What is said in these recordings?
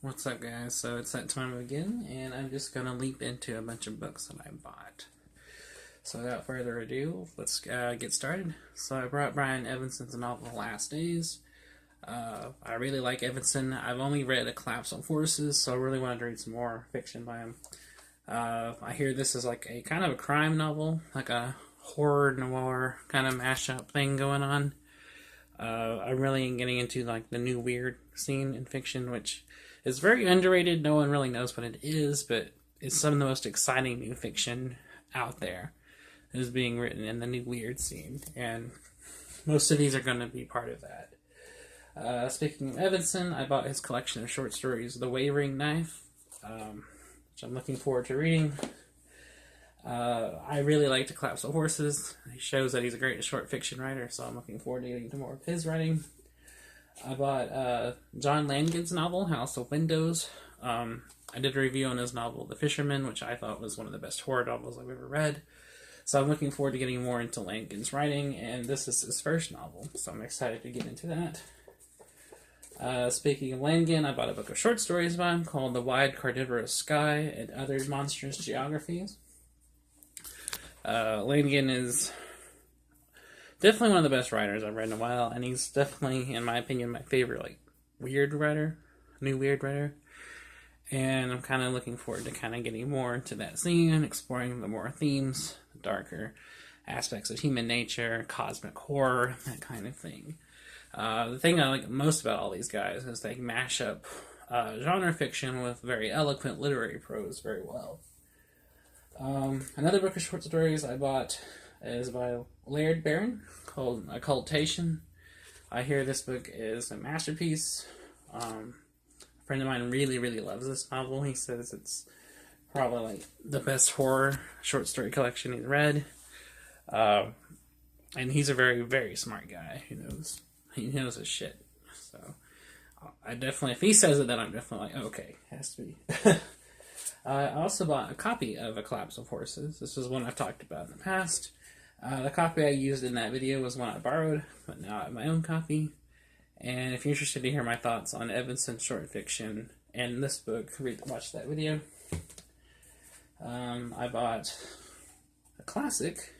What's up, guys? So it's that time again, and I'm just gonna leap into a bunch of books that I bought. So without further ado, let's get started. So I brought Brian Evanson's novel The Last Days. I really like Evanson. I've only read A Collapse on Forces, so I really wanted to read some more fiction by him. I hear this is like a kind of a crime novel, like a horror noir kind of mashup thing going on. I'm really getting into like the new weird scene in fiction, which is very underrated. No one really knows what it is, but it's some of the most exciting new fiction out there is being written in the new weird scene, and most of these are going to be part of that. Speaking of Evanson, I bought his collection of short stories, The Wavering Knife, which I'm looking forward to reading. I really like To Collapse the Horses. He shows that he's a great short fiction writer, so I'm looking forward to getting into more of his writing. I bought John Langen's novel, House of Windows. I did a review on his novel, The Fisherman, which I thought was one of the best horror novels I've ever read. So I'm looking forward to getting more into Langen's writing, and this is his first novel, so I'm excited to get into that. Speaking of Langen, I bought a book of short stories by him called The Wide Carnivorous Sky and Other Monstrous Geographies. Langen is definitely one of the best writers I've read in a while, and he's definitely, in my opinion, my favorite weird writer, new weird writer. And I'm kind of looking forward to kind of getting more into that scene and exploring the more themes, the darker aspects of human nature, cosmic horror, that kind of thing. The thing I like most about all these guys is they mash up genre fiction with very eloquent literary prose very well. Another book of short stories I bought is by Laird Barron called Occultation. I hear this book is a masterpiece. A friend of mine really, really loves this novel. He says it's probably like the best horror short story collection he's read. And he's a very, very smart guy. He knows his shit. So I definitely, if he says it, then I'm definitely like, okay, has to be. I also bought a copy of A Collapse of Horses. This is one I've talked about in the past. The copy I used in that video was one I borrowed, but now I have my own copy. And if you're interested to hear my thoughts on Evanson's short fiction and this book, watch that video. I bought a classic,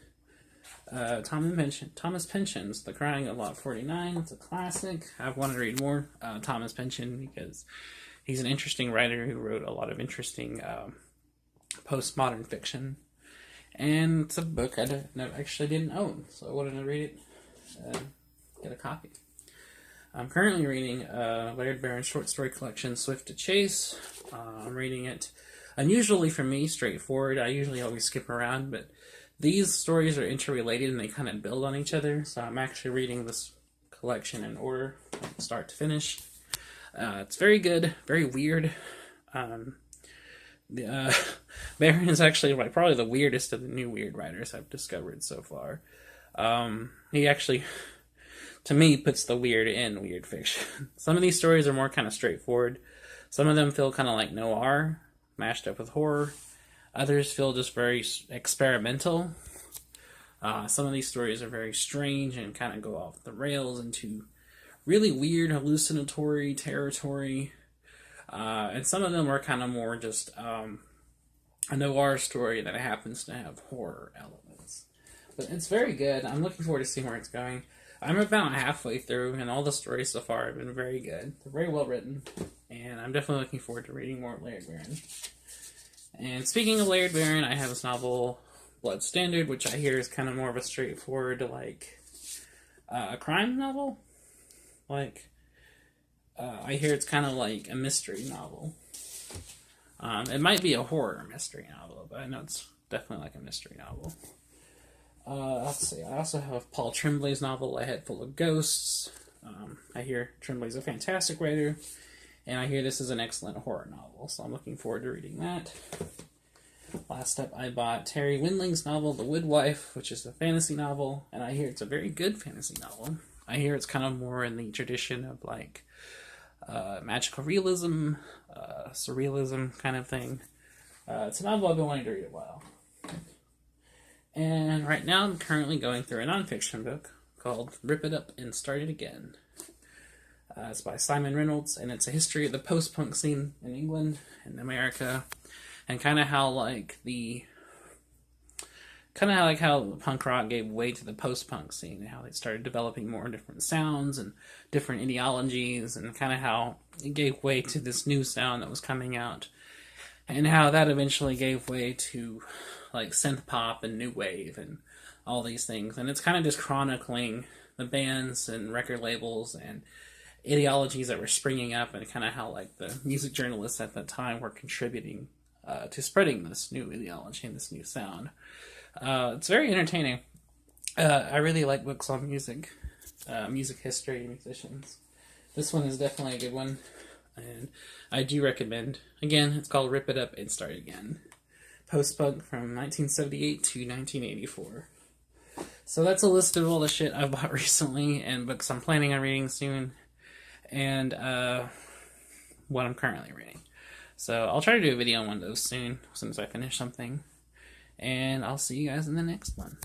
Thomas Pynchon's The Crying of Lot 49. It's a classic. I've wanted to read more Thomas Pynchon because he's an interesting writer who wrote a lot of interesting postmodern fiction. And it's a book I actually didn't own, so I wanted to read it, get a copy. I'm currently reading Laird Barron's short story collection, Swift to Chase. I'm reading it, unusually for me, straightforward. I usually always skip around, but these stories are interrelated and they kind of build on each other, so I'm actually reading this collection in order, start to finish. It's very good, very weird. Barron is actually probably the weirdest of the new weird writers I've discovered so far. He actually, to me, puts the weird in weird fiction. Some of these stories are more kind of straightforward. Some of them feel kind of like noir, mashed up with horror. Others feel just very experimental. Some of these stories are very strange and kind of go off the rails into really weird hallucinatory territory. And some of them are kind of more just a noir story that happens to have horror elements. But it's very good. I'm looking forward to seeing where it's going. I'm about halfway through, and all the stories so far have been very good. They're very well written, and I'm definitely looking forward to reading more of Laird Barron. And speaking of Laird Barron, I have this novel, Blood Standard, which I hear is kind of more of a straightforward, a crime novel. I hear it's kind of like a mystery novel. It might be a horror mystery novel, but I know it's definitely like a mystery novel. Let's see. I also have Paul Tremblay's novel, A Head Full of Ghosts. I hear Tremblay's a fantastic writer, and I hear this is an excellent horror novel, so I'm looking forward to reading that. Last up, I bought Terry Windling's novel, The Woodwife, which is a fantasy novel, and I hear it's a very good fantasy novel. I hear it's kind of more in the tradition of magical realism, surrealism kind of thing. It's a novel I've been wanting to read a while. And right now I'm currently going through a nonfiction book called Rip It Up and Start It Again. It's by Simon Reynolds, and it's a history of the post-punk scene in England and America, and kind of how how punk rock gave way to the post-punk scene, and how they started developing more different sounds and different ideologies, and kind of how it gave way to this new sound that was coming out, and how that eventually gave way to like synth pop and new wave and all these things. And it's kind of just chronicling the bands and record labels and ideologies that were springing up, and kind of how like the music journalists at that time were contributing to spreading this new ideology and this new sound. It's very entertaining. I really like books on music, music history, musicians. This one is definitely a good one, and I do recommend. Again, it's called Rip It Up and Start Again. Post-punk from 1978 to 1984. So that's a list of all the shit I've bought recently and books I'm planning on reading soon, and what I'm currently reading. So I'll try to do a video on one of those soon, as soon as I finish something. And I'll see you guys in the next one.